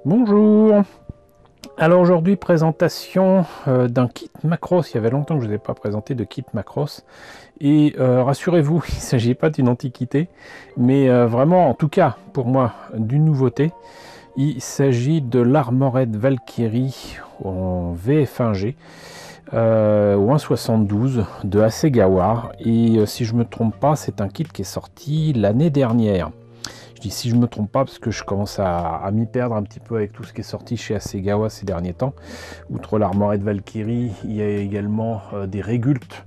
Bonjour. Alors aujourd'hui, présentation d'un kit Macross. Il y avait longtemps que je ne vous ai pas présenté de kit Macross. Et rassurez-vous, il ne s'agit pas d'une antiquité, mais vraiment, en tout cas, pour moi, d'une nouveauté. Il s'agit de l'Armored Valkyrie en VF1G ou 1.72 de Hasegawa. Et si je ne me trompe pas, c'est un kit qui est sorti l'année dernière. Je dis si je me trompe pas parce que je commence à m'y perdre un petit peu avec tout ce qui est sorti chez Hasegawa ces derniers temps. Outre l'Armored Valkyrie, il y a également des Regult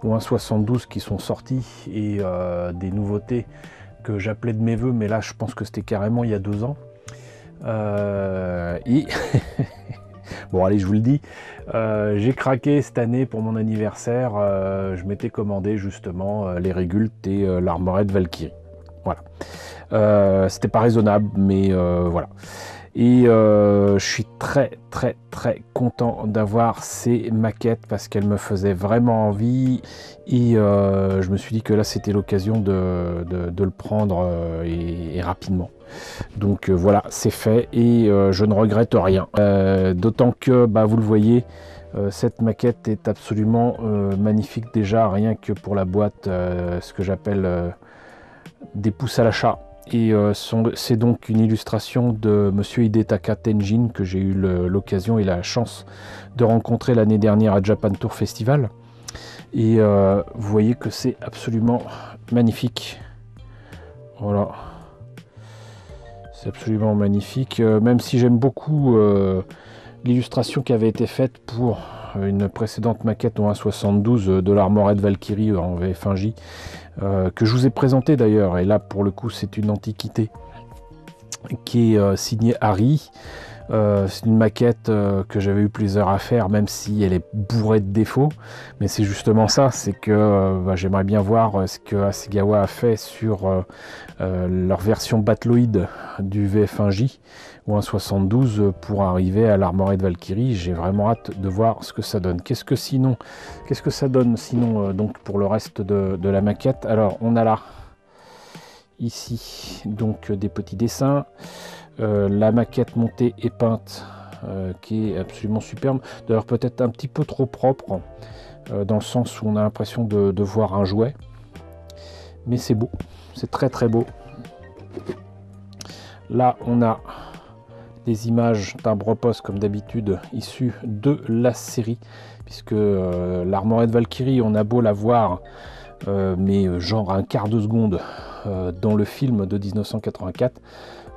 ou 1.72 qui sont sortis et des nouveautés que j'appelais de mes voeux, mais là je pense que c'était carrément il y a 2 ans. Et bon allez, je vous le dis, j'ai craqué cette année pour mon anniversaire. Je m'étais commandé justement les Regult et l'Armored Valkyrie. Voilà. C'était pas raisonnable, mais voilà. Et je suis très content d'avoir ces maquettes parce qu'elles me faisaient vraiment envie. Et je me suis dit que là c'était l'occasion de le prendre et rapidement. Donc voilà, c'est fait et je ne regrette rien. D'autant que, bah, vous le voyez, cette maquette est absolument magnifique déjà, rien que pour la boîte, ce que j'appelle des pouces à l'achat. Et c'est donc une illustration de Monsieur Hidetaka Tenjin que j'ai eu l'occasion et la chance de rencontrer l'année dernière à Japan Tour Festival. Et vous voyez que c'est absolument magnifique. Voilà. C'est absolument magnifique. Même si j'aime beaucoup l'illustration qui avait été faite pour une précédente maquette en 1.72 de l'Armored Valkyrie en VF1J, que je vous ai présenté d'ailleurs, et là pour le coup c'est une antiquité, qui est signée Harry. C'est une maquette que j'avais eu plaisir à faire, même si elle est bourrée de défauts, mais c'est justement ça, c'est que j'aimerais bien voir ce que Hasegawa a fait sur leur version Battloid du VF1J ou 1.72 pour arriver à l'Armored Valkyrie. J'ai vraiment hâte de voir ce que ça donne. Qu'est-ce que ça donne sinon donc pour le reste de la maquette? Alors on a là ici donc des petits dessins. La maquette montée et peinte qui est absolument superbe, d'ailleurs peut-être un petit peu trop propre dans le sens où on a l'impression de voir un jouet, mais c'est beau, c'est très beau. Là on a des images timbre-poste comme d'habitude issues de la série, puisque l'Armored Valkyrie, on a beau la voir mais genre un quart de seconde dans le film de 1984,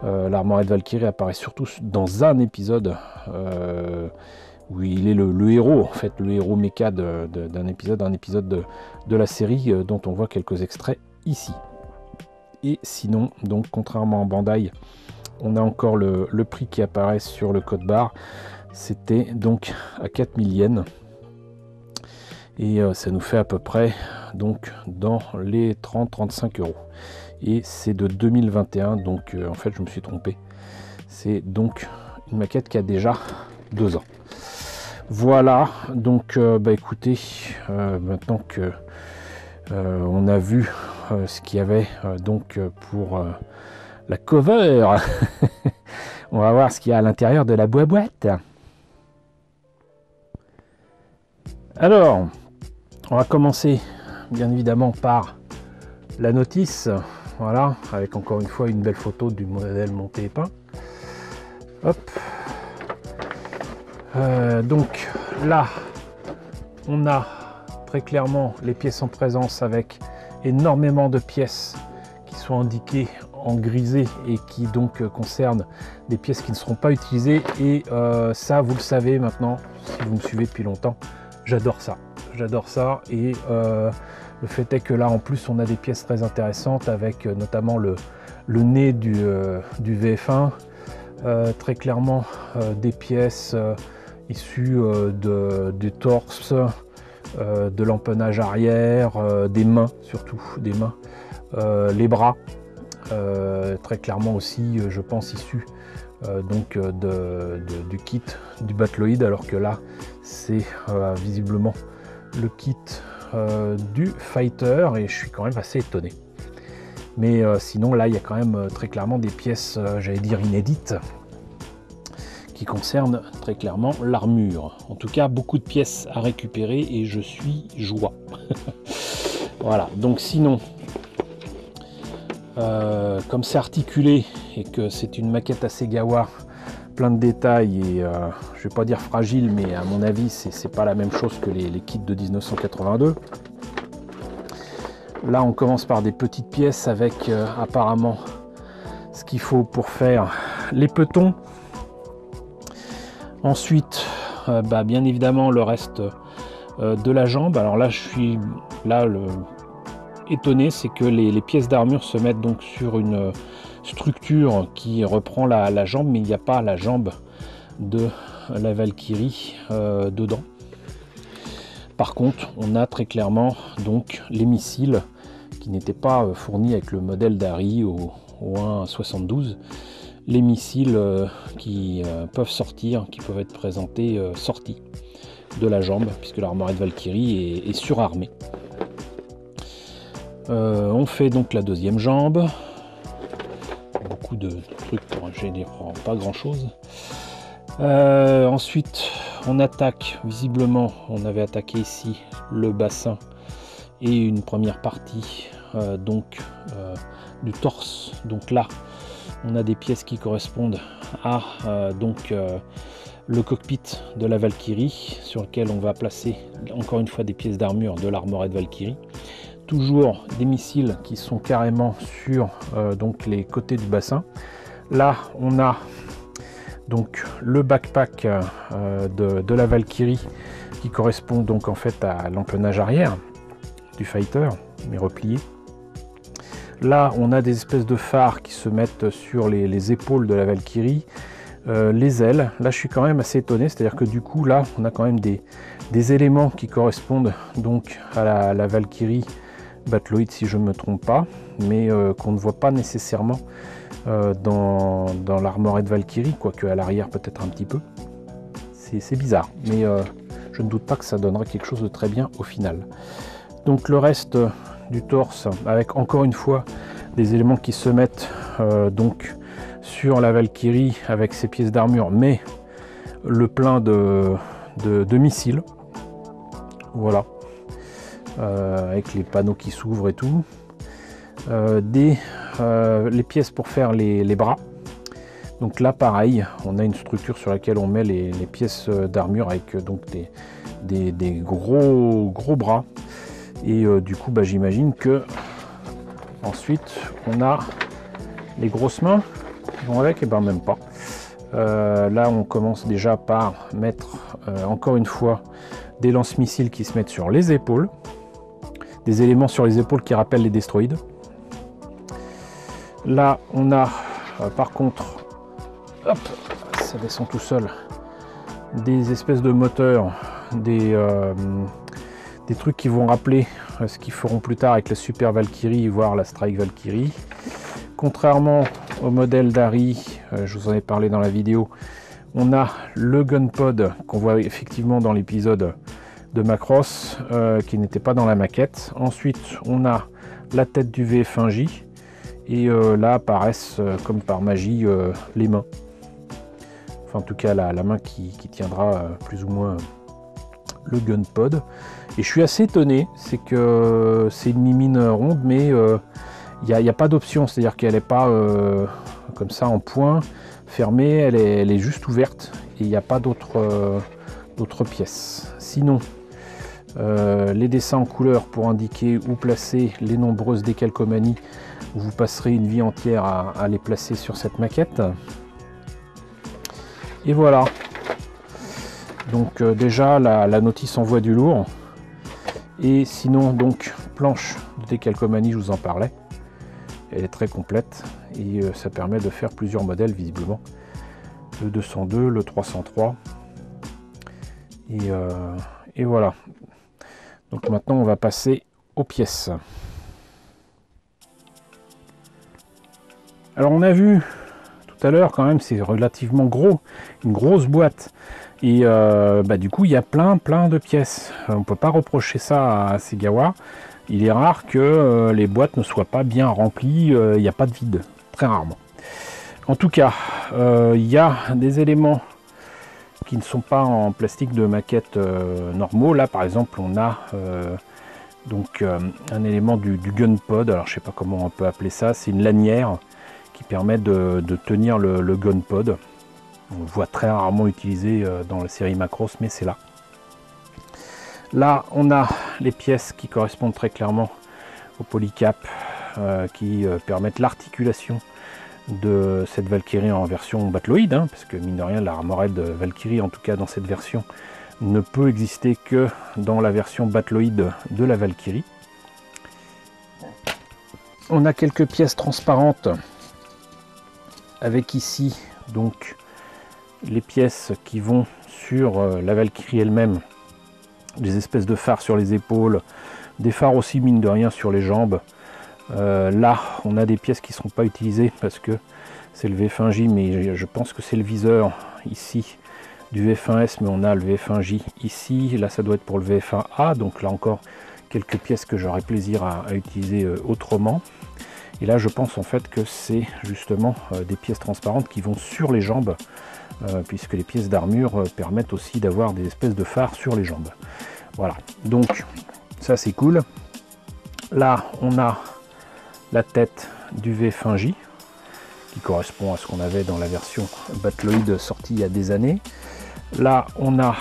l'Armored Valkyrie apparaît surtout dans un épisode où il est le héros, en fait, le héros méca d'un épisode de la série dont on voit quelques extraits ici. Et sinon, donc contrairement à Bandai, on a encore le prix qui apparaît sur le code barre. C'était donc à 4000 yens. Et ça nous fait à peu près donc dans les 30-35 euros. Et c'est de 2021, donc en fait je me suis trompé. C'est donc une maquette qui a déjà 2 ans. Voilà, donc écoutez, maintenant que on a vu ce qu'il y avait donc pour la cover, on va voir ce qu'il y a à l'intérieur de la boîte. Alors, on va commencer bien évidemment par la notice, voilà, avec encore une fois une belle photo du modèle monté et peint. Hop. Donc là, on a très clairement les pièces en présence avec énormément de pièces qui sont indiquées en grisé et qui donc concernent des pièces qui ne seront pas utilisées. Et ça, vous le savez maintenant, si vous me suivez depuis longtemps, j'adore ça. J'adore ça. Et le fait est que là, en plus, on a des pièces très intéressantes avec notamment le nez du VF1. Très clairement, des pièces issues du torse, de l'empennage arrière, des mains, surtout des mains, les bras. Très clairement aussi, je pense, issus donc du kit du Battloid, alors que là, c'est visiblement le kit du Fighter, et je suis quand même assez étonné. Mais sinon là il y a quand même très clairement des pièces, j'allais dire inédites, qui concerne très clairement l'armure. En tout cas, beaucoup de pièces à récupérer et je suis joie. Voilà, donc sinon, comme c'est articulé et que c'est une maquette assez gawa, plein de détails et je vais pas dire fragile, mais à mon avis c'est pas la même chose que les kits de 1982. Là on commence par des petites pièces avec apparemment ce qu'il faut pour faire les petons. Ensuite bien évidemment le reste de la jambe. Alors là je suis étonné, c'est que les pièces d'armure se mettent donc sur une structure qui reprend la jambe, mais il n'y a pas la jambe de la Valkyrie dedans. Par contre, on a très clairement donc les missiles qui n'étaient pas fournis avec le modèle d'Harry au 1.72. Les missiles qui peuvent sortir, qui peuvent être présentés sortis de la jambe, puisque l'armorette Valkyrie est surarmée. On fait donc la deuxième jambe. Beaucoup de trucs pour générer pas grand chose. Ensuite on attaque, visiblement on avait attaqué ici le bassin et une première partie du torse. Donc là on a des pièces qui correspondent à le cockpit de la Valkyrie, sur lequel on va placer encore une fois des pièces d'armure de l'armorette Valkyrie. Toujours des missiles qui sont carrément sur donc les côtés du bassin. Là on a donc le backpack de la Valkyrie qui correspond donc en fait à l'empennage arrière du fighter, mais replié. Là on a des espèces de phares qui se mettent sur les épaules de la Valkyrie, les ailes. Là je suis quand même assez étonné, c'est à dire que du coup là on a quand même des éléments qui correspondent donc à la Valkyrie Battloid si je ne me trompe pas, mais qu'on ne voit pas nécessairement dans l'armorette Valkyrie, quoique à l'arrière peut-être un petit peu. C'est bizarre, mais je ne doute pas que ça donnera quelque chose de très bien au final. Donc le reste du torse avec encore une fois des éléments qui se mettent donc sur la Valkyrie avec ses pièces d'armure, mais le plein de missiles. Voilà. Avec les panneaux qui s'ouvrent et tout, les pièces pour faire les bras. Donc là pareil, on a une structure sur laquelle on met les pièces d'armure avec donc des gros bras et du coup j'imagine que ensuite on a les grosses mains qui vont avec, et même pas. Là on commence déjà par mettre encore une fois des lance-missiles qui se mettent sur les épaules. Des éléments sur les épaules qui rappellent les destroïdes. Là, on a par contre, hop, ça descend tout seul, des espèces de moteurs, des trucs qui vont rappeler ce qu'ils feront plus tard avec la Super Valkyrie, voire la Strike Valkyrie. Contrairement au modèle d'Harry, je vous en ai parlé dans la vidéo, on a le gunpod qu'on voit effectivement dans l'épisode de Macross qui n'était pas dans la maquette. Ensuite on a la tête du VF1J et là apparaissent comme par magie les mains, enfin en tout cas la main qui tiendra plus ou moins le gunpod. Et je suis assez étonné, c'est que c'est une mimine ronde, mais il n'y a pas d'option, c'est à dire qu'elle n'est pas comme ça en point fermée, elle est juste ouverte et il n'y a pas d'autres pièces. Sinon les dessins en couleur pour indiquer où placer les nombreuses décalcomanies, vous passerez une vie entière à les placer sur cette maquette. Et voilà, donc déjà la notice envoie du lourd. Et sinon donc planche de décalcomanie, je vous en parlais, elle est très complète et ça permet de faire plusieurs modèles visiblement, le 202, le 303 et voilà. Donc maintenant on va passer aux pièces. Alors on a vu tout à l'heure quand même, c'est relativement gros, une grosse boîte. Et du coup il y a plein de pièces. On ne peut pas reprocher ça à Segawa. Il est rare que les boîtes ne soient pas bien remplies, il n'y a pas de vide, très rarement. En tout cas, il y a des éléments qui ne sont pas en plastique de maquette normaux. Là par exemple on a donc un élément du gun pod, alors je sais pas comment on peut appeler ça, c'est une lanière qui permet de tenir le gun pod. On le voit très rarement utilisé dans la série Macross, mais c'est là. Là on a les pièces qui correspondent très clairement au polycap qui permettent l'articulation de cette Valkyrie en version Battloid, hein, parce que mine de rien l'armorette de Valkyrie, en tout cas dans cette version, ne peut exister que dans la version Battloid de la Valkyrie. On a quelques pièces transparentes avec ici donc les pièces qui vont sur la Valkyrie elle-même, des espèces de phares sur les épaules, des phares aussi mine de rien sur les jambes. Là on a des pièces qui ne seront pas utilisées parce que c'est le VF1J, mais je pense que c'est le viseur ici du VF1S, mais on a le VF1J ici, là ça doit être pour le VF1A, donc là encore quelques pièces que j'aurais plaisir à utiliser autrement. Et là je pense en fait que c'est justement des pièces transparentes qui vont sur les jambes, puisque les pièces d'armure permettent aussi d'avoir des espèces de phares sur les jambes. Voilà, donc ça c'est cool. Là on a la tête du VF1J qui correspond à ce qu'on avait dans la version Battloid sortie il y a des années. Là on a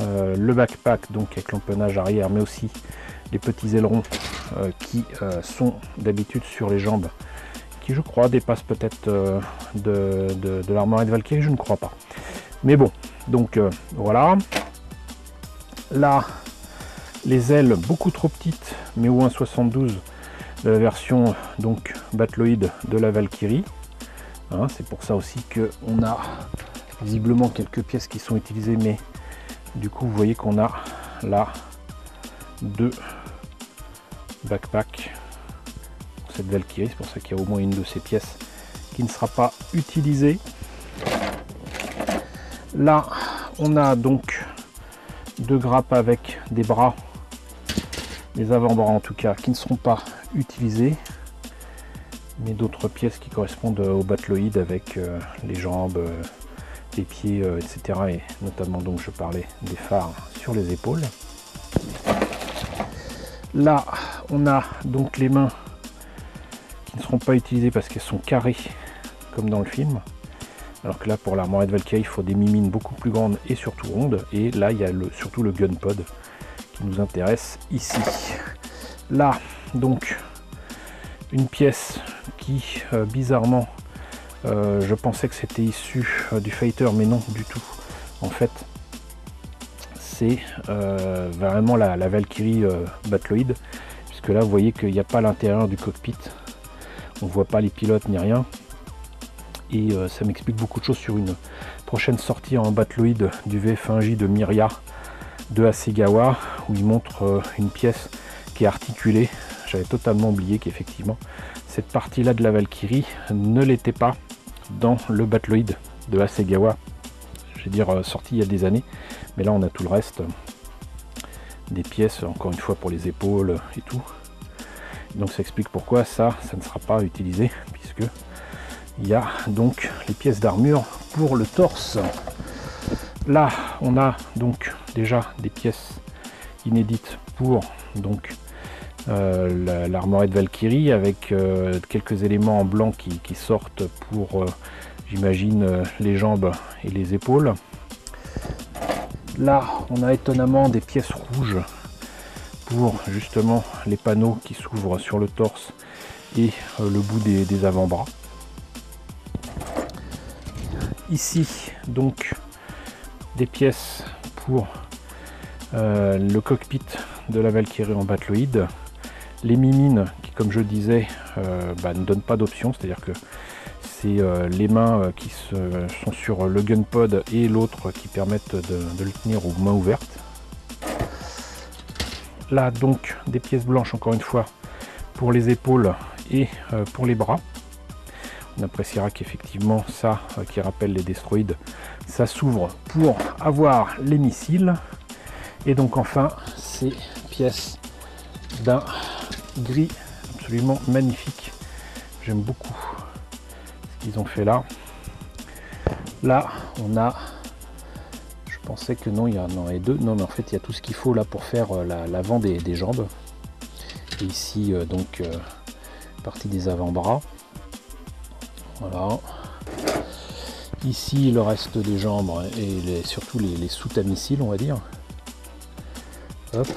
le backpack donc avec l'empennage arrière, mais aussi les petits ailerons qui sont d'habitude sur les jambes, qui je crois dépassent peut-être de l'armorette Valkyrie, je ne crois pas. Mais bon, donc voilà. Là les ailes beaucoup trop petites, mais au 1,72 de la version donc Battloid de la Valkyrie. Hein, c'est pour ça aussi que on a visiblement quelques pièces qui sont utilisées, mais du coup vous voyez qu'on a là deux backpacks pour cette Valkyrie. C'est pour ça qu'il y a au moins une de ces pièces qui ne sera pas utilisée. Là on a donc deux grappes avec des bras, les avant-bras en tout cas, qui ne seront pas utilisés, mais d'autres pièces qui correspondent au Battloid avec les jambes, les pieds, etc. Et notamment donc je parlais des phares sur les épaules. Là on a donc les mains qui ne seront pas utilisées parce qu'elles sont carrées comme dans le film, alors que là pour l'armorette Valkyrie il faut des mimines beaucoup plus grandes et surtout rondes, et là il y a surtout le gun pod qui nous intéresse ici. Là donc une pièce qui bizarrement je pensais que c'était issu du fighter, mais non du tout. En fait c'est vraiment la Valkyrie Battloid, puisque là vous voyez qu'il n'y a pas l'intérieur du cockpit, on voit pas les pilotes ni rien, et ça m'explique beaucoup de choses sur une prochaine sortie en Battloid du VF1J de Miria de Hasegawa, où il montre une pièce qui est articulée. J'avais totalement oublié qu'effectivement cette partie là de la Valkyrie ne l'était pas dans le Battloid de Hasegawa, je vais dire sorti il y a des années, mais là on a tout le reste, des pièces encore une fois pour les épaules et tout, donc ça explique pourquoi ça ne sera pas utilisé, puisque il y a donc les pièces d'armure pour le torse. Là on a donc déjà des pièces inédites pour donc l'armorette Valkyrie, avec quelques éléments en blanc qui sortent pour j'imagine les jambes et les épaules. Là on a étonnamment des pièces rouges pour justement les panneaux qui s'ouvrent sur le torse et le bout des avant-bras. Ici donc des pièces pour le cockpit de la Valkyrie en Battloid. Les mimines qui, comme je disais, ne donnent pas d'option, c'est-à-dire que c'est les mains qui sont sur le gun pod et l'autre qui permettent de le tenir aux mains ouvertes. Là donc des pièces blanches encore une fois pour les épaules et pour les bras. On appréciera qu'effectivement ça qui rappelle les destroïdes, ça s'ouvre pour avoir les missiles. Et donc enfin ces pièces d'un gris absolument magnifique. J'aime beaucoup ce qu'ils ont fait là. Là on a, je pensais que non, il y en avait deux. Non, mais en fait, il y a tout ce qu'il faut là pour faire l'avant des jambes. Et ici, partie des avant-bras. Voilà. Ici, le reste des jambes et surtout les sous-tamissiles, on va dire. Hop,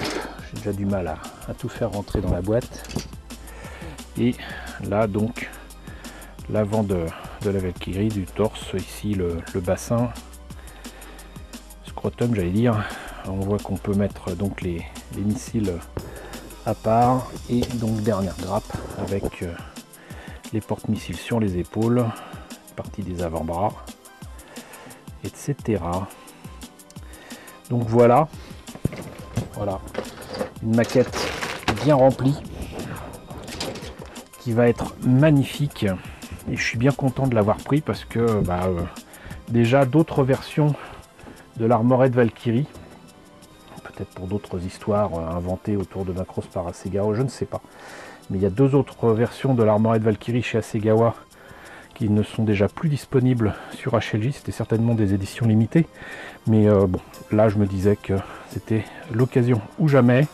j'ai déjà du mal à tout faire rentrer dans la boîte. Et là, donc, l'avant de la Valkyrie, du torse, ici le bassin, scrotum, j'allais dire. On voit qu'on peut mettre donc les missiles à part. Et donc, dernière grappe avec les porte-missiles sur les épaules, partie des avant-bras, etc. Donc voilà, une maquette bien remplie qui va être magnifique et je suis bien content de l'avoir pris parce que déjà d'autres versions de l'Armored Valkyrie, peut-être pour d'autres histoires inventées autour de Macross par Hasegawa, je ne sais pas, mais il y a deux autres versions de l'Armored Valkyrie chez Hasegawa qui ne sont déjà plus disponibles sur HLJ. C'était certainement des éditions limitées, mais bon, là je me disais que c'était l'occasion ou jamais,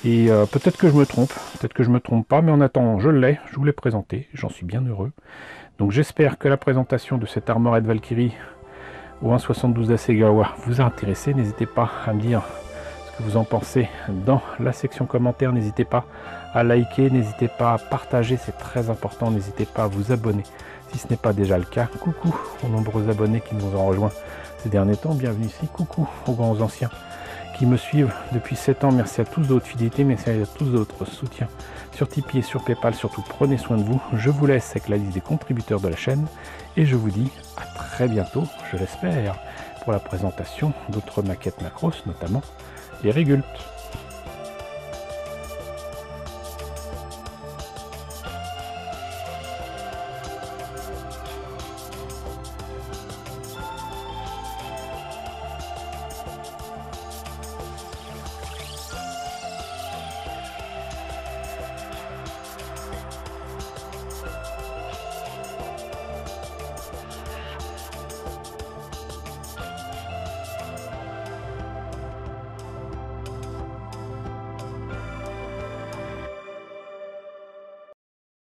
et peut-être que je me trompe, peut-être que je me trompe pas, mais en attendant je l'ai, je vous l'ai présenté, j'en suis bien heureux. Donc j'espère que la présentation de cette Armored Valkyrie au 1.72 d'Hasegawa vous a intéressé. N'hésitez pas à me dire ce que vous en pensez dans la section commentaires, n'hésitez pas à liker, n'hésitez pas à partager, c'est très important, n'hésitez pas à vous abonner si ce n'est pas déjà le cas. Coucou aux nombreux abonnés qui nous ont rejoints ces derniers temps, bienvenue ici, coucou aux grands anciens qui me suivent depuis 7 ans, merci à tous de votre fidélité, merci à tous de votre soutien sur Tipeee et sur Paypal, surtout prenez soin de vous. Je vous laisse avec la liste des contributeurs de la chaîne et je vous dis à très bientôt, je l'espère, pour la présentation d'autres maquettes Macross, notamment les Regultes.